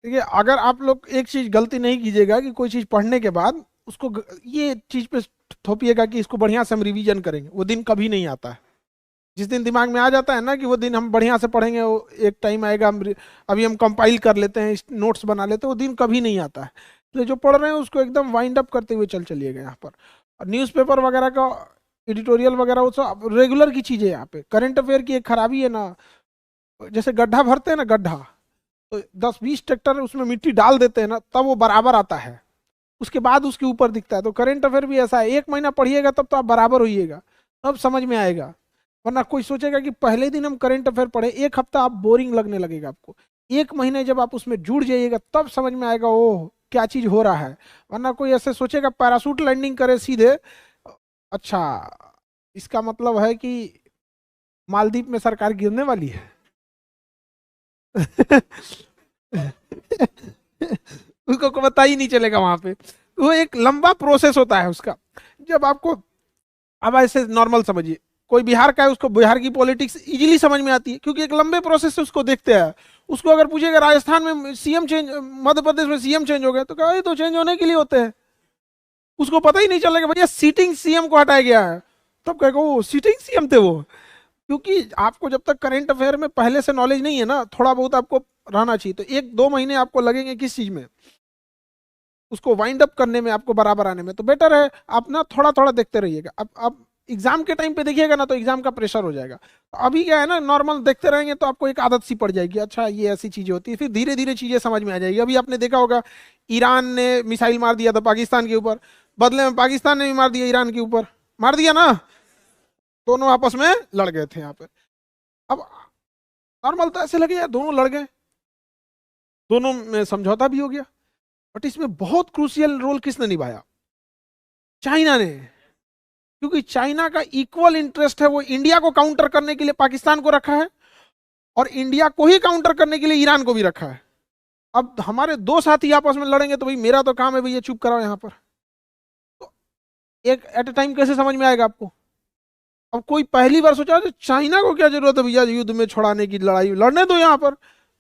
देखिए, अगर आप लोग एक चीज गलती नहीं कीजिएगा कि कोई चीज पढ़ने के बाद उसको ये चीज पे थोपिएगा कि इसको बढ़िया से हम रिवीजन करेंगे, वो दिन कभी नहीं आता है। जिस दिन दिमाग में आ जाता है ना कि वो दिन हम बढ़िया से पढ़ेंगे, वो एक टाइम आएगा हम अभी हम कंपाइल कर लेते हैं, नोट्स बना लेते हैं, वो दिन कभी नहीं आता है। इसलिए जो पढ़ रहे हैं उसको एकदम वाइंड अप करते हुए चलिएगा यहाँ पर। और न्यूज़पेपर वगैरह का एडिटोरियल वगैरह वो सब रेगुलर की चीज़ें, यहाँ पे करंट अफेयर की एक खराबी है ना, जैसे गड्ढा भरते हैं ना, गड्ढा तो 10-20 ट्रैक्टर उसमें मिट्टी डाल देते हैं ना, तब वो बराबर आता है, उसके बाद उसके ऊपर दिखता है। तो करंट अफेयर भी ऐसा है, 1 महीना पढ़िएगा तब तो आप बराबर होइएगा, तब समझ में आएगा। वरना कोई सोचेगा कि पहले दिन हम करंट अफेयर पढ़े, एक हफ्ता आप बोरिंग लगने लगेगा आपको, 1 महीने जब आप उसमें जुड़ जाइएगा तब समझ में आएगा ओह क्या चीज हो रहा है। वरना कोई ऐसे सोचेगा पैरासूट लैंडिंग करे सीधे, अच्छा इसका मतलब है कि मालदीव में सरकार गिरने वाली है। उसको को पता ही नहीं चलेगा वहां पे। वो एक लंबा प्रोसेस होता है उसका। जब आपको, अब ऐसे नॉर्मल समझिए, कोई बिहार का है, उसको बिहार की पॉलिटिक्स इजीली समझ में आती है क्योंकि एक लंबे प्रोसेस से उसको देखते हैं। उसको अगर पूछिएगा राजस्थान में सीएम चेंज, मध्य प्रदेश में सीएम चेंज हो गया, तो कहा ये तो चेंज होने के लिए होते हैं। उसको पता ही नहीं चलेगा भैया सीटिंग सीएम को हटाया गया है, तब कहेगा वो सीटिंग सीएम थे वो। क्योंकि आपको जब तक करंट अफेयर में पहले से नॉलेज नहीं है ना, थोड़ा बहुत आपको रहना चाहिए, तो 1-2 महीने आपको लगेंगे किस चीज में, उसको वाइंड अप करने में, आपको बराबर आने में। तो बेटर है आप ना थोड़ा थोड़ा देखते रहिएगा। अब एग्जाम के टाइम पे देखिएगा ना तो एग्जाम का प्रेशर हो जाएगा। तो अभी क्या है ना, नॉर्मल देखते रहेंगे तो आपको एक आदत सी पड़ जाएगी, अच्छा ये ऐसी चीजें होती है, फिर धीरे धीरे चीजें समझ में आ जाएगी। अभी आपने देखा होगा ईरान ने मिसाइल मार दिया था पाकिस्तान के ऊपर, बदले में पाकिस्तान ने भी मार दिया ईरान के ऊपर, मार दिया ना, दोनों आपस में लड़ गए थे यहाँ पे। अब नॉर्मल तो ऐसे लगे यार दोनों लड़ गए, दोनों में समझौता भी हो गया, बट इसमें बहुत क्रूशियल रोल किसने निभाया, चाइना ने। क्योंकि चाइना का इक्वल इंटरेस्ट है, वो इंडिया को काउंटर करने के लिए पाकिस्तान को रखा है, और इंडिया को ही काउंटर करने के लिए ईरान को भी रखा है। अब हमारे दो साथी आपस में लड़ेंगे तो भाई मेरा तो काम है भैया चुप कराओ यहाँ पर। तो एक एट ए टाइम कैसे समझ में आएगा आपको। अब कोई पहली बार सोचा तो चाइना को क्या जरूरत है भैया युद्ध में छुड़ाने की, लड़ाई लड़ने दो यहाँ पर,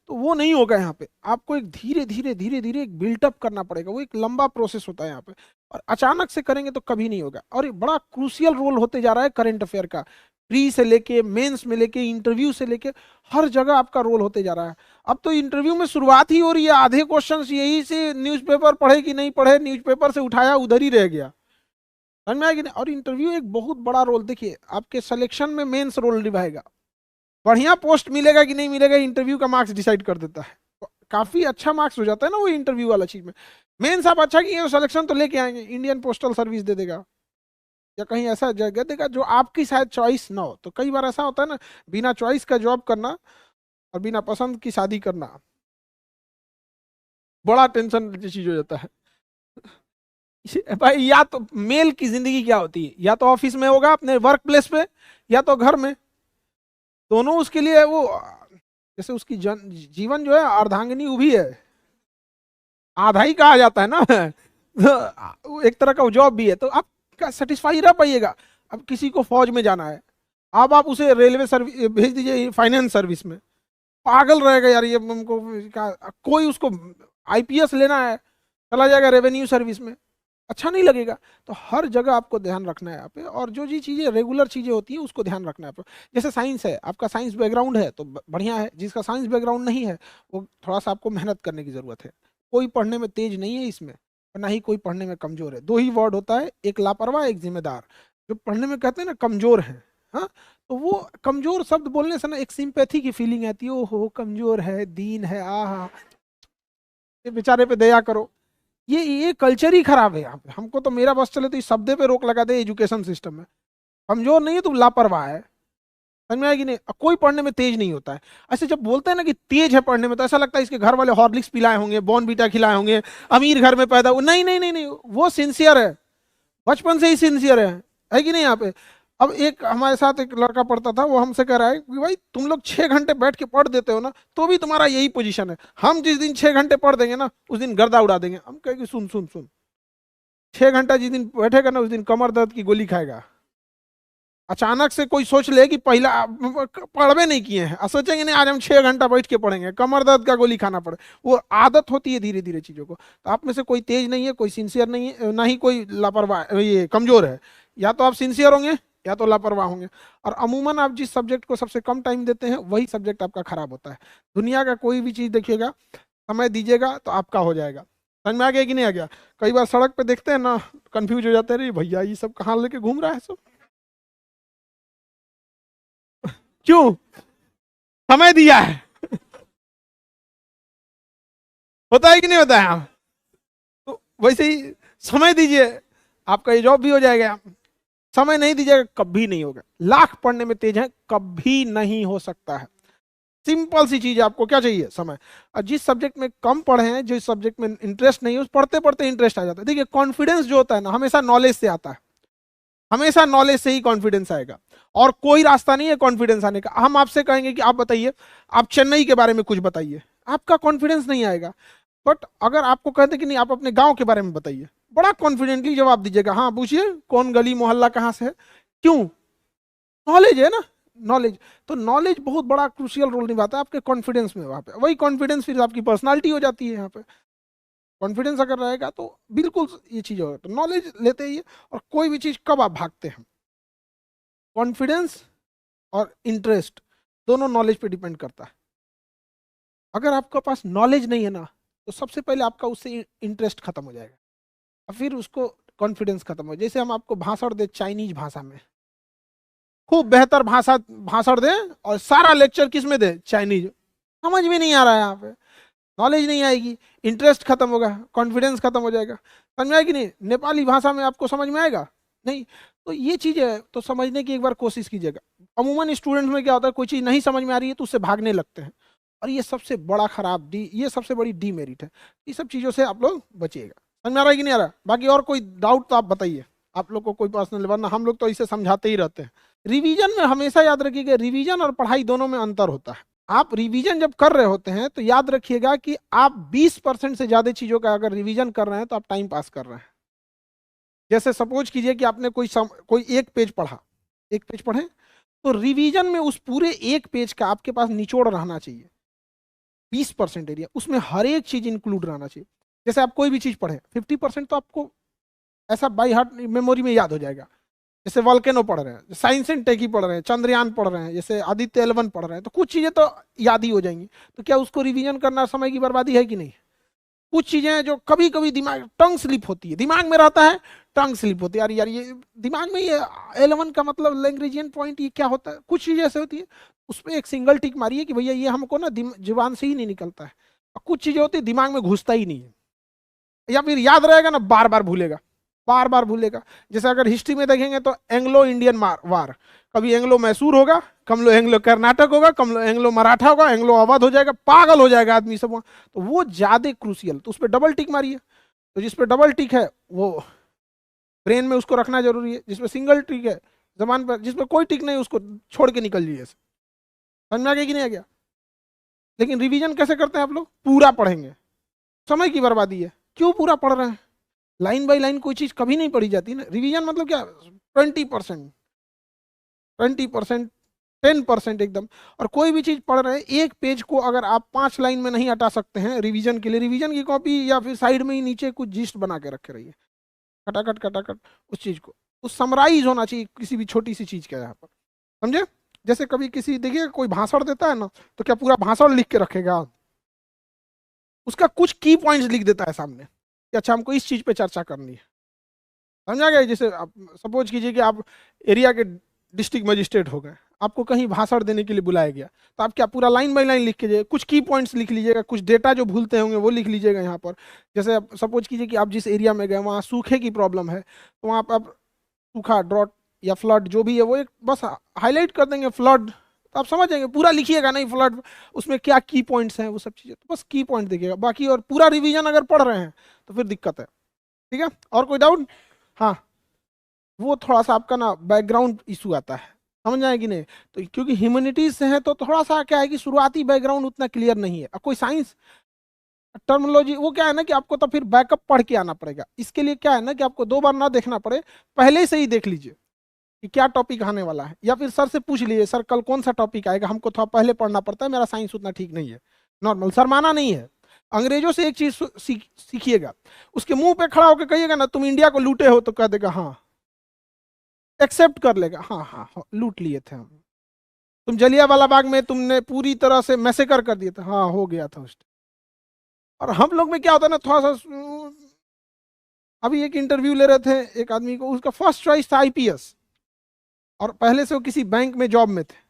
तो वो नहीं होगा यहाँ पे। आपको एक धीरे धीरे धीरे धीरे एक बिल्टअप करना पड़ेगा, वो एक लंबा प्रोसेस होता है यहाँ पे, और अचानक से करेंगे तो कभी नहीं होगा। और ये बड़ा क्रूशियल रोल होते जा रहा है करंट अफेयर का, प्री से लेके मेंस में लेके इंटरव्यू से लेके हर जगह आपका रोल होते जा रहा है। अब तो इंटरव्यू में शुरुआत ही हो रही है, आधे क्वेश्चंस यही से न्यूज़पेपर पढ़े कि नहीं पढ़े, न्यूज़पेपर से उठाया उधर ही रह गया, समझ में आएगी नहीं। और इंटरव्यू एक बहुत बड़ा रोल, देखिए आपके सिलेक्शन में मेंस रोल निभाएगा, बढ़िया पोस्ट मिलेगा कि नहीं मिलेगा इंटरव्यू का मार्क्स डिसाइड कर देता है। तो काफी अच्छा मार्क्स हो जाता है ना वो इंटरव्यू वाला चीज में। मेंस आप अच्छा किए तो सिलेक्शन तो लेके आएंगे, इंडियन पोस्टल सर्विस दे देगा, या कहीं ऐसा जगह देगा जो आपकी शायद चॉइस ना हो। तो कई बार ऐसा होता है ना, बिना चॉइस का जॉब करना और बिना पसंद की शादी करना, बड़ा टेंशन चीज हो जाता है। भाई या तो मेल की जिंदगी क्या होती है, या तो ऑफिस में होगा अपने वर्क प्लेस पे, या तो घर में, दोनों उसके लिए वो, जैसे उसकी जीवन जो है अर्धांगिनी उभी है, आधा ही कहा जाता है ना। तो एक तरह का जॉब भी है, तो आप सेटिस्फाई रह पाइएगा। अब किसी को फौज में जाना है, अब आप उसे रेलवे सर्विस भेज दीजिए, फाइनेंस सर्विस में, पागल रहेगा यार ये हमको कोई उसको आईपीएस लेना है, चला जाएगा रेवेन्यू सर्विस में, अच्छा नहीं लगेगा। तो हर जगह आपको ध्यान रखना है यहाँ पे, और जो जी चीजें रेगुलर चीजें होती है उसको ध्यान रखना है आपको। जैसे साइंस है, आपका साइंस बैकग्राउंड है तो बढ़िया है, जिसका साइंस बैकग्राउंड नहीं है वो थोड़ा सा आपको मेहनत करने की जरूरत है। कोई पढ़ने में तेज नहीं है इसमें, और ना ही कोई पढ़ने में कमजोर है। दो ही वर्ड होता है, एक लापरवाह एक जिम्मेदार। जो पढ़ने में कहते हैं ना कमजोर है, हाँ, तो वो कमजोर शब्द बोलने से ना एक सिंपैथी की फीलिंग आती है, ओहो कमजोर है, दीन है, आहा ये बेचारे पे दया करो। ये कल्चर ही खराब है यहाँ पे। हमको तो मेरा बस चले तो इस शब्दे पे रोक लगा दे एजुकेशन सिस्टम में। कमजोर नहीं है तुम, लापरवाह है, समझ में आएगी नहीं। कोई पढ़ने में तेज नहीं होता है। ऐसे जब बोलते हैं ना कि तेज है पढ़ने में, तो ऐसा लगता है इसके घर वाले हॉर्लिक्स पिलाए होंगे, बॉर्नवीटा खिलाए होंगे, अमीर घर में पैदा हुआ। नहीं नहीं नहीं नहीं, वो सिंसियर है, बचपन से ही सिंसियर है कि नहीं यहाँ पे। अब एक हमारे साथ एक लड़का पढ़ता था, वो हमसे कह रहा है कि भाई तुम लोग 6 घंटे बैठ के पढ़ देते हो ना, तो भी तुम्हारा यही पोजीशन है। हम जिस दिन 6 घंटे पढ़ देंगे ना, उस दिन गर्दा उड़ा देंगे। हम कहेंगे सुन सुन सुन, 6 घंटा जिस दिन बैठेगा ना उस दिन कमर दर्द की गोली खाएगा। अचानक से कोई सोच ले कि पहला पढ़वे नहीं किए हैं, सोचेंगे नहीं आज हम 6 घंटा बैठ के पढ़ेंगे, कमर दर्द का गोली खाना पड़े। वो आदत होती है धीरे धीरे चीजों को। तो आप में से कोई तेज नहीं है, कोई सिंसियर नहीं है, ना ही कोई लापरवाह ये कमजोर है। या तो आप सिंसियर होंगे या तो लापरवाह होंगे। और अमूमन आप जिस सब्जेक्ट को सबसे कम टाइम देते हैं वही सब्जेक्ट आपका खराब होता है। दुनिया का कोई भी चीज देखिएगा, समय दीजिएगा तो आपका हो जाएगा। समझ में आ गया कि नहीं आ गया? कई बार सड़क पे देखते हैं ना, कंफ्यूज हो जाते हैं, अरे भैया ये सब कहाँ लेके घूम रहा है सब, क्यों? समय दिया है। होता है कि नहीं होता है? हाँ। तो वैसे ही समय दीजिए, आपका ये जॉब भी हो जाएगा। समय नहीं दीजिएगा कभी नहीं होगा। लाख पढ़ने में तेज है, कभी नहीं हो सकता है। सिंपल सी चीज है, आपको क्या चाहिए? समय। और जिस सब्जेक्ट में कम पढ़े हैं, जिस सब्जेक्ट में इंटरेस्ट नहीं है, उस पढ़ते पढ़ते इंटरेस्ट आ जाता है। देखिए कॉन्फिडेंस जो होता है ना, हमेशा नॉलेज से आता है, हमेशा नॉलेज से ही कॉन्फिडेंस आएगा। और कोई रास्ता नहीं है कॉन्फिडेंस आने का। हम आपसे कहेंगे कि आप बताइए, आप चेन्नई के बारे में कुछ बताइए, आपका कॉन्फिडेंस नहीं आएगा। बट अगर आपको कहते कि नहीं आप अपने गांव के बारे में बताइए, बड़ा कॉन्फिडेंटली जवाब दीजिएगा। हाँ पूछिए, कौन गली मोहल्ला कहाँ से है? क्यों? नॉलेज है ना, नॉलेज। तो नॉलेज बहुत बड़ा क्रूशियल रोल निभाता है आपके कॉन्फिडेंस में। वहां पे वही कॉन्फिडेंस फिर आपकी पर्सनालिटी हो जाती है। यहाँ पे कॉन्फिडेंस अगर रहेगा तो बिल्कुल ये चीज होगा। तो नॉलेज लेते ही है। और कोई भी चीज कब आप भागते हैं, कॉन्फिडेंस और इंटरेस्ट दोनों नॉलेज पे डिपेंड करता है। अगर आपके पास नॉलेज नहीं है ना, तो सबसे पहले आपका उससे इंटरेस्ट खत्म हो जाएगा, और फिर उसको कॉन्फिडेंस खत्म हो। जैसे हम आपको भाषण दे चाइनीज भाषा में, खूब बेहतर भाषा भाषण दे और सारा लेक्चर किस में दे? चाइनीज। समझ में नहीं आ रहा है, यहाँ पे नॉलेज नहीं आएगी, इंटरेस्ट खत्म होगा, कॉन्फिडेंस खत्म हो जाएगा। समझ में आएगी नहीं? नेपाली भाषा में आपको समझ में आएगा नहीं। तो ये चीज है, तो समझने की एक बार कोशिश कीजिएगा। अमूमन स्टूडेंट्स में क्या होता है, कोई चीज नहीं समझ में आ रही है तो उससे भागने लगते हैं, और ये सबसे बड़ा खराब ये सबसे बड़ी डीमेरिट है। ये सब चीजों से आप लोग बचिएगा। समझ में आ रहा है कि नहीं आ रहा? बाकी और कोई डाउट तो आप बताइए, आप लोग को कोई पर्सनल, वरना हम लोग तो इसे समझाते ही रहते हैं। रिवीजन में हमेशा याद रखिएगा, रिवीजन और पढ़ाई दोनों में अंतर होता है। आप रिवीजन जब कर रहे होते हैं तो याद रखिएगा कि आप 20% से ज्यादा चीजों का अगर रिवीजन कर रहे हैं तो आप टाइम पास कर रहे हैं। जैसे सपोज कीजिए कि आपने कोई एक पेज पढ़ा, एक पेज पढ़े, तो रिवीजन में उस पूरे एक पेज का आपके पास निचोड़ रहना चाहिए। 20% एरिया, उसमें हर एक चीज इंक्लूड रहना चाहिए। जैसे आप कोई भी चीज पढ़े, 50% तो आपको ऐसा बाई हार्ट मेमोरी में याद हो जाएगा। जैसे वॉल्केनो पढ़ रहे हैं, साइंस एंड टेक ही पढ़ रहे हैं, चंद्रयान पढ़ रहे हैं, जैसे आदित्य एल1 पढ़ रहे हैं, तो कुछ चीजें तो याद ही हो जाएंगी। तो क्या उसको रिवीजन करना समय की बर्बादी है कि नहीं? कुछ चीजें हैं जो कभी कभी दिमाग टंग स्लिप होती है, दिमाग में रहता है, टंग स्लिप होती है, यार यार ये दिमाग में, ये एल1 का मतलब लैंग्वेजियन पॉइंट ये क्या होता है, कुछ चीजें ऐसे होती है, उस पर एक सिंगल टिक मारिए कि भैया ये हमको ना जुबान से ही नहीं निकलता है। और कुछ चीजें होती है दिमाग में घुसता ही नहीं है, या फिर याद रहेगा ना बार बार भूलेगा, बार बार भूलेगा। जैसे अगर हिस्ट्री में देखेंगे तो एंग्लो इंडियन वार, कभी एंग्लो मैसूर होगा, कम एंग्लो कर्नाटक होगा, कम एंग्लो मराठा होगा, एंग्लो अवध हो जाएगा, पागल हो जाएगा आदमी सब वहाँ। तो वो ज्यादा क्रूसियल, तो उस पर डबल टिक मारिए। तो जिस पे डबल टिक है वो ब्रेन में उसको रखना जरूरी है, जिसपे सिंगल टिक है जबान पर, जिसपे कोई टिक नहीं उसको छोड़ के निकल जाइए। समझ में आ गया कि नहीं आ गया? लेकिन रिवीजन कैसे करते हैं आप लोग? पूरा पढ़ेंगे, समय की बर्बादी है। क्यों पूरा पढ़ रहे हैं? लाइन बाई लाइन कोई चीज कभी नहीं पढ़ी जाती ना। रिवीजन मतलब क्या? 20%, 20%, 10% एकदम। और कोई भी चीज पढ़ रहे हैं, एक पेज को अगर आप 5 लाइन में नहीं हटा सकते हैं रिवीजन के लिए, रिवीजन की कॉपी या फिर साइड में ही नीचे कुछ जिस्ट बना के रखे रहिए, खटाखट खटाखट उस चीज को, उस समराइज होना चाहिए किसी भी छोटी सी चीज का यहाँ पर। समझे? जैसे कभी किसी, देखिए कोई भाषण देता है ना, तो क्या पूरा भाषण लिख के रखेगा? उसका कुछ की पॉइंट्स लिख देता है सामने कि अच्छा हमको इस चीज पे चर्चा करनी है। समझा गया? जैसे आप सपोज कीजिए कि आप एरिया के डिस्ट्रिक्ट मजिस्ट्रेट हो गए, आपको कहीं भाषण देने के लिए बुलाया गया, तो आप क्या पूरा लाइन बाई लाइन लिख के जाइए, कुछ की पॉइंट्स लिख लीजिएगा, कुछ डेटा जो भूलते होंगे वो लिख लीजिएगा यहाँ पर। जैसे आप सपोज कीजिए कि आप जिस एरिया में गए वहाँ सूखे की प्रॉब्लम है, तो वहाँ पर आप सूखा, ड्रॉट या फ्लड जो भी है वो एक बस हाईलाइट कर देंगे, फ्लड, तो आप समझ जाएंगे। पूरा लिखिएगा नहीं फ्लड, उसमें क्या की पॉइंट्स हैं वो सब चीज़ें, तो बस की पॉइंट देखिएगा बाकी। और पूरा रिवीजन अगर पढ़ रहे हैं तो फिर दिक्कत है। ठीक है? और कोई डाउट? हाँ, वो थोड़ा सा आपका ना बैकग्राउंड इशू आता है, समझ आए कि नहीं? तो क्योंकि ह्यूमैनिटीज से है तो थोड़ा सा क्या है कि शुरुआती बैकग्राउंड उतना क्लियर नहीं है। अब कोई साइंस टर्मिनोलॉजी वो क्या है ना कि आपको तो फिर बैकअप पढ़ के आना पड़ेगा। इसके लिए क्या है ना कि आपको 2 बार ना देखना पड़े, पहले से ही देख लीजिए। कि क्या टॉपिक आने वाला है, या फिर सर से पूछ लीजिए सर कल कौन सा टॉपिक आएगा, हमको थोड़ा पहले पढ़ना पड़ता है, मेरा साइंस उतना ठीक नहीं है। नॉर्मल, शर्माना नहीं है। अंग्रेजों से एक चीज सीखिएगा, उसके मुंह पे खड़ा होकर कहिएगा ना तुम इंडिया को लूटे हो, तो कह देगा हाँ, एक्सेप्ट कर लेगा, हाँ हाँ हाँ लूट लिए थे हम। तुम जलियांवाला बाग में तुमने पूरी तरह से मैसेकर कर दिया था, हाँ हो गया था उस टाइम। और हम लोग में क्या होता है ना, थोड़ा सा अभी एक इंटरव्यू ले रहे थे एक आदमी को, उसका फर्स्ट चॉइस था आईपीएस, और पहले से वो किसी बैंक में जॉब में थे।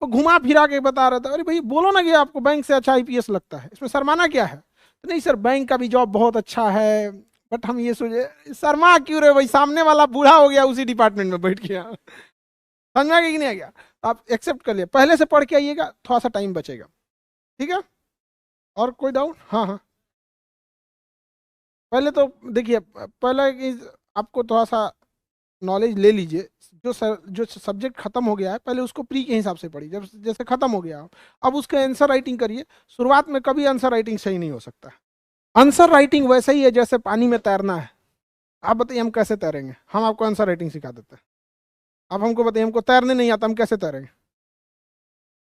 तो घुमा फिरा के बता रहा था, अरे भाई बोलो ना कि आपको बैंक से अच्छा आईपीएस लगता है, इसमें शर्माना क्या है? तो नहीं सर बैंक का भी जॉब बहुत अच्छा है, बट हम ये सोचे, शर्मा क्यों रहे भाई, सामने वाला बूढ़ा हो गया उसी डिपार्टमेंट में बैठ गया। समझ में कि नहीं आ गया? आप एक्सेप्ट कर लिए, पहले से पढ़ के आइएगा, थोड़ा सा टाइम बचेगा। ठीक है, और कोई डाउट? हाँ हाँ, पहले तो देखिए, पहले कि आपको थोड़ा सा नॉलेज ले लीजिए, जो सब्जेक्ट खत्म हो गया है पहले उसको प्री के हिसाब से पढ़िए, जब जैसे खत्म हो गया अब उसका आंसर राइटिंग करिए। शुरुआत में कभी आंसर राइटिंग सही नहीं हो सकता। आंसर राइटिंग वैसे ही है जैसे पानी में तैरना है। आप बताइए हम कैसे तैरेंगे? हम आपको आंसर राइटिंग सिखा देते हैं। आप हमको बताइए हमको तैरने नहीं आता, हम कैसे तैरेंगे?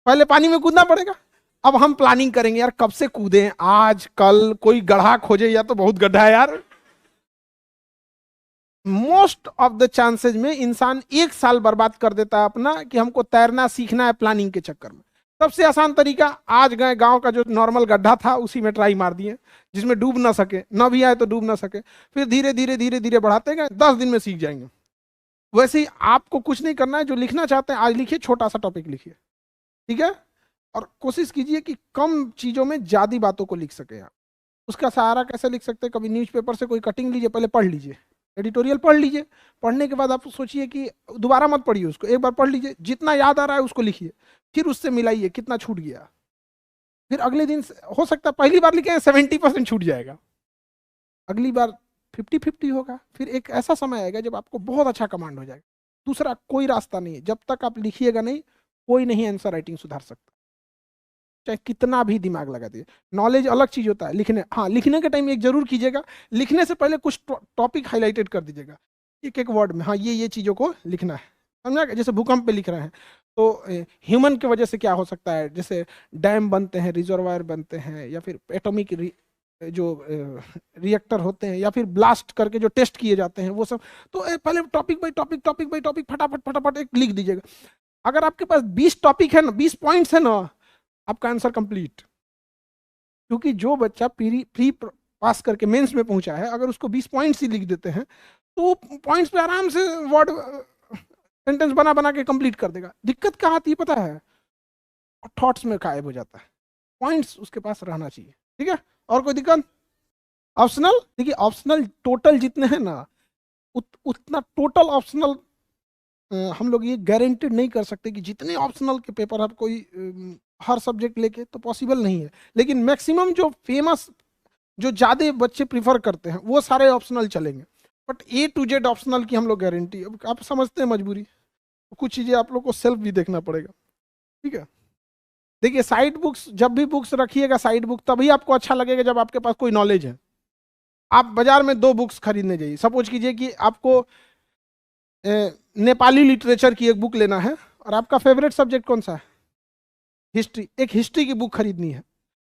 पहले पानी में कूदना पड़ेगा। अब हम प्लानिंग करेंगे यार कब से कूदें, आज कल कोई गड्ढा खोजे, या तो बहुत गड्ढा है यार। मोस्ट ऑफ द चांसेस में इंसान 1 साल बर्बाद कर देता है अपना कि हमको तैरना सीखना है प्लानिंग के चक्कर में। सबसे आसान तरीका, आज गए गांव का जो नॉर्मल गड्ढा था उसी में ट्राई मार दिए, जिसमें डूब ना सके, ना भी आए तो डूब ना सके, फिर धीरे धीरे धीरे धीरे बढ़ाते गए, 10 दिन में सीख जाएंगे। वैसे ही आपको कुछ नहीं करना है, जो लिखना चाहते हैं आज लिखिए, छोटा सा टॉपिक लिखिए, ठीक है? और कोशिश कीजिए कि कम चीजों में ज्यादा बातों को लिख सके आप। उसका सहारा कैसे लिख सकते हैं? कभी न्यूज़पेपर से कोई कटिंग लीजिए, पहले पढ़ लीजिए, एडिटोरियल पढ़ लीजिए। पढ़ने के बाद आप सोचिए कि दोबारा मत पढ़िए उसको, एक बार पढ़ लीजिए, जितना याद आ रहा है उसको लिखिए, फिर उससे मिलाइए कितना छूट गया। फिर अगले दिन हो सकता है पहली बार लिखे 70% छूट जाएगा, अगली बार 50-50 होगा। फिर एक ऐसा समय आएगा जब आपको बहुत अच्छा कमांड हो जाएगा। दूसरा कोई रास्ता नहीं है, जब तक आप लिखिएगा नहीं कोई नहीं आंसर राइटिंग सुधार सकता, चाहे कितना भी दिमाग लगा दिए। नॉलेज अलग चीज होता है, लिखने, हाँ लिखने के टाइम एक जरूर कीजिएगा, लिखने से पहले कुछ टॉपिक हाईलाइटेड कर दीजिएगा, एक एक वर्ड में, हाँ ये चीजों को लिखना है, समझा? जैसे भूकंप पे लिख रहे हैं तो ह्यूमन की वजह से क्या हो सकता है, जैसे डैम बनते हैं, रिजर्वायर बनते हैं, या फिर एटॉमिक जो रिएक्टर होते हैं, या फिर ब्लास्ट करके जो टेस्ट किए जाते हैं वो सब। तो पहले topic by topic, topic by topic, फटाफट फटाफट एक लिख दीजिएगा। अगर आपके पास 20 टॉपिक है ना, 20 पॉइंट्स है ना, आपका आंसर कंप्लीट। क्योंकि जो बच्चा प्री पास करके मेंस में पहुंचा है, अगर उसको 20 पॉइंट्स ही लिख देते हैं तो पॉइंट्स पे आराम से वर्ड सेंटेंस बना बना के कंप्लीट कर देगा। दिक्कत कहाँ आती है पता है? थॉट्स में गायब हो जाता है, पॉइंट्स उसके पास रहना चाहिए। ठीक है, और कोई दिक्कत? ऑप्शनल, देखिए ऑप्शनल टोटल जितने हैं ना, उतना टोटल ऑप्शनल हम लोग ये गारंटेड नहीं कर सकते कि जितने ऑप्शनल के पेपर आप कोई हर सब्जेक्ट लेके, तो पॉसिबल नहीं है। लेकिन मैक्सिमम जो फेमस, जो ज़्यादा बच्चे प्रीफर करते हैं वो सारे ऑप्शनल चलेंगे। But A to Z optional की हम लोग गारंटी, अब आप समझते हैं मजबूरी, तो कुछ चीज़ें आप लोग को सेल्फ भी देखना पड़ेगा। ठीक है, देखिए साइड बुक्स, जब भी बुक्स रखिएगा साइड बुक तभी आपको अच्छा लगेगा जब आपके पास कोई नॉलेज है। आप बाजार में 2 बुक्स खरीदने जाइए, सपोज कीजिए कि आपको नेपाली लिटरेचर की एक बुक लेना है, और आपका फेवरेट सब्जेक्ट कौन सा है? हिस्ट्री। एक हिस्ट्री की बुक खरीदनी है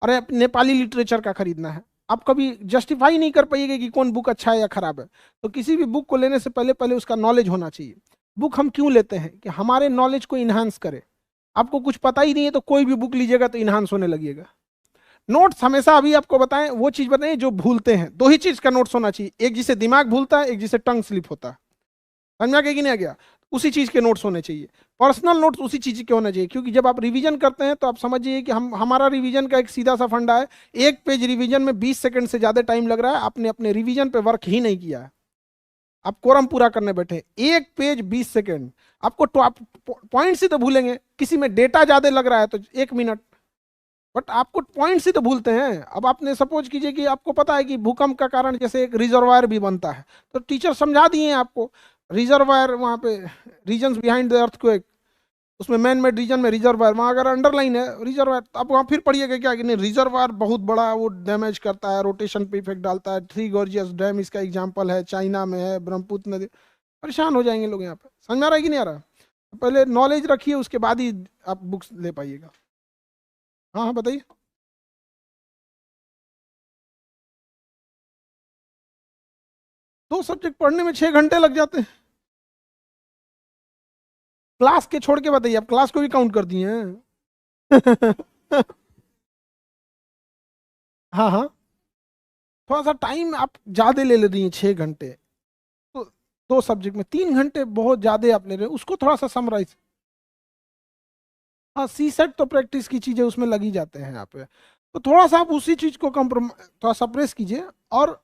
और नेपाली लिटरेचर का खरीदना है। आप कभी जस्टिफाई नहीं कर पाइएगा कि कौन बुक अच्छा है या खराब है। तो किसी भी बुक को लेने से पहले पहले उसका नॉलेज होना चाहिए। बुक हम क्यों लेते हैं? कि हमारे नॉलेज को इन्हांस करे। आपको कुछ पता ही नहीं है तो कोई भी बुक लीजिएगा तो इन्हांस होने लगेगा। नोट्स हमेशा, अभी आपको बताएं वो चीज बताएं जो भूलते हैं। 2 ही चीज का नोट्स होना चाहिए, एक जिसे दिमाग भूलता है, एक जिसे टंग स्लिप होता है। समझा कि नहीं आ गया? उसी चीज के नोट्स होने चाहिए। पर्सनल नोट्स उसी चीज के होने चाहिए, क्योंकि जब आप रिवीजन करते हैं तो आप समझिए कि हमारा रिवीजन का एक सीधा सा फंडा है, एक पेज रिवीजन में 20 सेकंड से ज्यादा टाइम लग रहा है, आपने अपने रिवीजन पे वर्क ही नहीं किया है, आप कोरम पूरा करने बैठे। एक पेज 20 सेकंड, आपको पॉइंट से तो भूलेंगे, किसी में डेटा ज्यादा लग रहा है तो 1 मिनट, बट आपको पॉइंट से तो भूलते हैं। अब आपने सपोज कीजिए कि आपको पता है कि भूकंप का कारण जैसे एक रिजर्वायर भी बनता है, तो टीचर समझा दिए आपको रिजर्वायर, वहाँ पे रीजन्स बिहाइंड द अर्थक्वेक, उसमें मैन मेड रीजन में रिजर्वायर, वहाँ अगर अंडरलाइन है रिजर्वायर, तो आप वहाँ फिर पढ़िएगा क्या कि नहीं रिजर्वायर बहुत बड़ा वो डैमेज करता है, रोटेशन पे इफेक्ट डालता है। 3 गॉर्जियस डैम इसका एग्जाम्पल है, चाइना में है, ब्रह्मपुत्र नदी। परेशान हो जाएंगे लोग यहाँ पे। समझ में आ रहा है कि नहीं आ रहा? पहले नॉलेज रखिए, उसके बाद ही आप बुक्स ले पाइएगा। हाँ हाँ बताइए। 2 सब्जेक्ट पढ़ने में 6 घंटे लग जाते हैं। क्लास के छोड़ के बताइए, आप क्लास को भी काउंट कर दिए हैं। हाँ हाँ, थोड़ा सा टाइम आप ज्यादा ले रही हैं, 6 घंटे। तो 2 सब्जेक्ट में 3 घंटे बहुत ज्यादा आप ले रहे हैं, उसको थोड़ा सा समराइज। हाँ, सी सेट तो प्रैक्टिस की चीजें उसमें लगी जाते हैं यहाँ पे। तो थोड़ा सा आप उसी चीज को थोड़ा सप्रेस कीजिए। और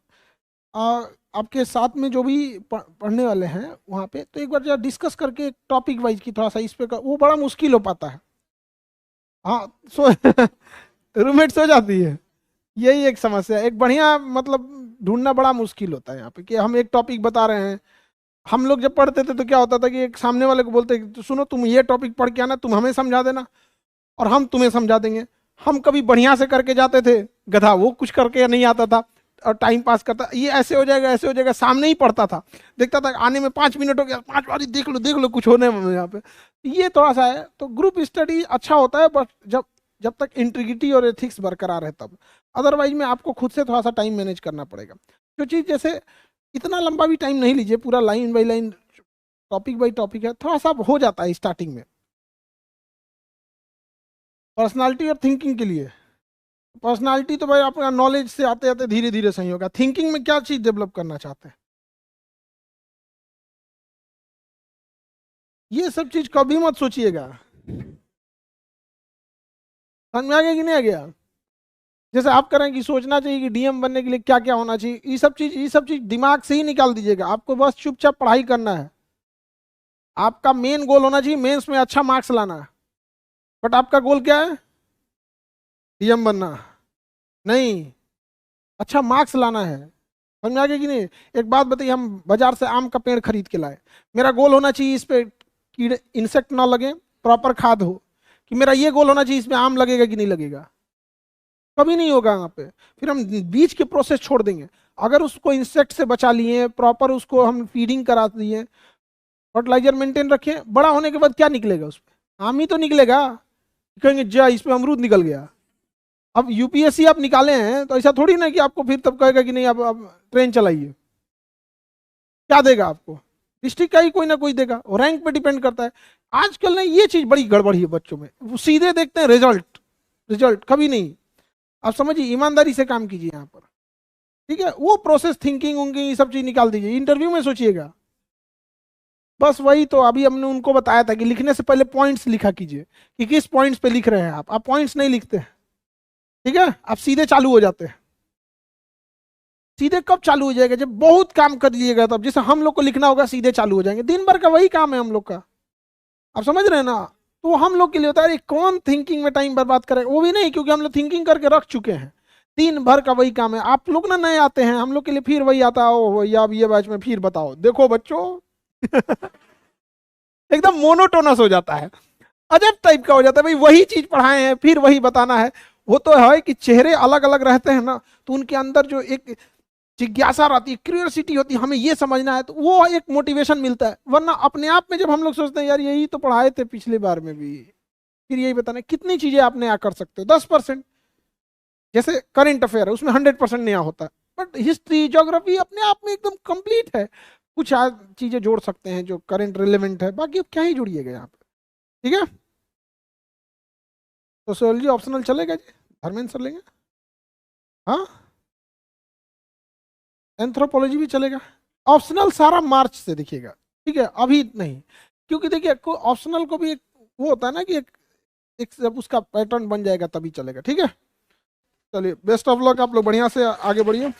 आ, आपके साथ में जो भी पढ़ने वाले हैं वहाँ पे, तो एक बार जरा डिस्कस करके टॉपिक वाइज की थोड़ा सा इस पे वो बड़ा मुश्किल हो पाता है। हाँ, सो रूममेट सो जाती है, यही एक समस्या है। एक बढ़िया मतलब ढूंढना बड़ा मुश्किल होता है यहाँ पे, कि हम एक टॉपिक बता रहे हैं। हम लोग जब पढ़ते थे तो क्या होता था कि एक सामने वाले को बोलते तो सुनो तुम ये टॉपिक पढ़ के आना, तुम हमें समझा देना और हम तुम्हें समझा देंगे। हम कभी बढ़िया से करके जाते थे, गधा वो कुछ करके नहीं आता था और टाइम पास करता, ये ऐसे हो जाएगा ऐसे हो जाएगा, सामने ही पढ़ता था, देखता था आने में 5 मिनट हो गया, 5 बार देख लो कुछ होने में यहाँ पे। ये थोड़ा सा है। तो ग्रुप स्टडी अच्छा होता है, बट जब जब तक इंटीग्रिटी और एथिक्स बरकरार है तब। अदरवाइज में आपको खुद से थोड़ा सा टाइम मैनेज करना पड़ेगा। जो चीज़ जैसे इतना लंबा भी टाइम नहीं लीजिए, पूरा line by line topic by topic है, थोड़ा सा हो जाता है स्टार्टिंग में। पर्सनालिटी और थिंकिंग के लिए, पर्सनालिटी तो भाई आपका नॉलेज से आते आते धीरे धीरे सही होगा। थिंकिंग में क्या चीज डेवलप करना चाहते हैं, ये सब चीज कभी मत सोचिएगा। समझ में आ गया कि नहीं आ गया? जैसे आप करें कि सोचना चाहिए कि डीएम बनने के लिए क्या क्या होना चाहिए, ये सब चीज दिमाग से ही निकाल दीजिएगा। आपको बस चुपचाप पढ़ाई करना है। आपका मेन गोल होना चाहिए मेंस में अच्छा मार्क्स लाना है। बट आपका गोल क्या है? डीएम बनना नहीं, अच्छा मार्क्स लाना है। समझ में आ गया कि नहीं? एक बात बताइए, हम बाजार से आम का पेड़ खरीद के लाए, मेरा गोल होना चाहिए इस पे कीड़े इंसेक्ट ना लगे, प्रॉपर खाद हो। कि मेरा ये गोल होना चाहिए इसमें आम लगेगा कि नहीं लगेगा? कभी नहीं होगा वहाँ पे। फिर हम बीज के प्रोसेस छोड़ देंगे। अगर उसको इंसेक्ट से बचा लिए, प्रॉपर उसको हम फीडिंग करा दिए, फर्टिलाइजर मेंटेन रखें, बड़ा होने के बाद क्या निकलेगा उसमें? आम ही तो निकलेगा। कहेंगे जा इस पे अमरूद निकल गया। अब यूपीएससी आप निकाले हैं तो ऐसा थोड़ी ना कि आपको फिर तब कहेगा कि नहीं अब ट्रेन चलाइए। क्या देगा आपको? डिस्ट्रिक्ट का ही कोई ना कोई देगा, और रैंक पे डिपेंड करता है। आजकल ना ये चीज बड़ी गड़बड़ी है बच्चों में, वो सीधे देखते हैं रिजल्ट, रिजल्ट कभी नहीं। आप समझिए, ईमानदारी से काम कीजिए यहाँ पर। ठीक है, वो प्रोसेस थिंकिंग उनकी ये सब चीज निकाल दीजिए, इंटरव्यू में सोचिएगा। बस वही तो अभी हमने उनको बताया था कि लिखने से पहले पॉइंट्स लिखा कीजिए, कि किस पॉइंट्स पे लिख रहे हैं आप पॉइंट्स नहीं लिखते हैं। ठीक है, आप सीधे चालू हो जाते हैं। सीधे कब चालू हो जाएगा? जब बहुत काम कर लीजिएगा तब। जैसे हम लोग को लिखना होगा, सीधे चालू हो जाएंगे, दिन भर का वही काम है हम लोग का। आप समझ रहे हैं ना? तो हम लोग के लिए होता है, अरे कौन थिंकिंग में टाइम बर्बाद करेगा, वो भी नहीं, क्योंकि हम लोग थिंकिंग करके रख चुके हैं। दिन भर का वही काम है। आप लोग ना नए आते हैं, हम लोग के लिए फिर वही आता है, ओ भैया अब ये बैच में फिर बताओ, देखो बच्चों। एकदम मोनोटोनस हो जाता है, अजब टाइप का हो जाता है। भाई वही चीज पढ़ाए हैं, फिर वही बताना है। वो तो है कि चेहरे अलग अलग रहते हैं ना, तो उनके अंदर जो एक जिज्ञासा रहती है, क्यूरियोसिटी होती है, हमें ये समझना है, तो वो एक मोटिवेशन मिलता है। वरना अपने आप में जब हम लोग सोचते हैं यार यही तो पढ़ाए थे पिछली बार में भी, फिर यही बताना, कितनी चीजें आप नया कर सकते हो? 10%। जैसे करंट अफेयर है, उसमें 100% नया होता है, बट हिस्ट्री ज्योग्राफी अपने आप में एकदम कंप्लीट है। कुछ चीजें जोड़ सकते हैं जो करंट रिलेवेंट है, बाकी अब क्या ही जुड़िएगा यहाँ पे। ठीक है, सोशियोलॉजी ऑप्शनल चलेगा जी, धर्मेंद्र सर लेंगे। हाँ, एंथ्रोपोलॉजी भी चलेगा। ऑप्शनल सारा मार्च से देखिएगा, ठीक है, अभी नहीं। क्योंकि देखिए ऑप्शनल को भी एक वो होता है ना कि एक जब उसका पैटर्न बन जाएगा तभी चलेगा। ठीक है, चलिए बेस्ट ऑफ लक, आप लोग बढ़िया से आगे बढ़िए।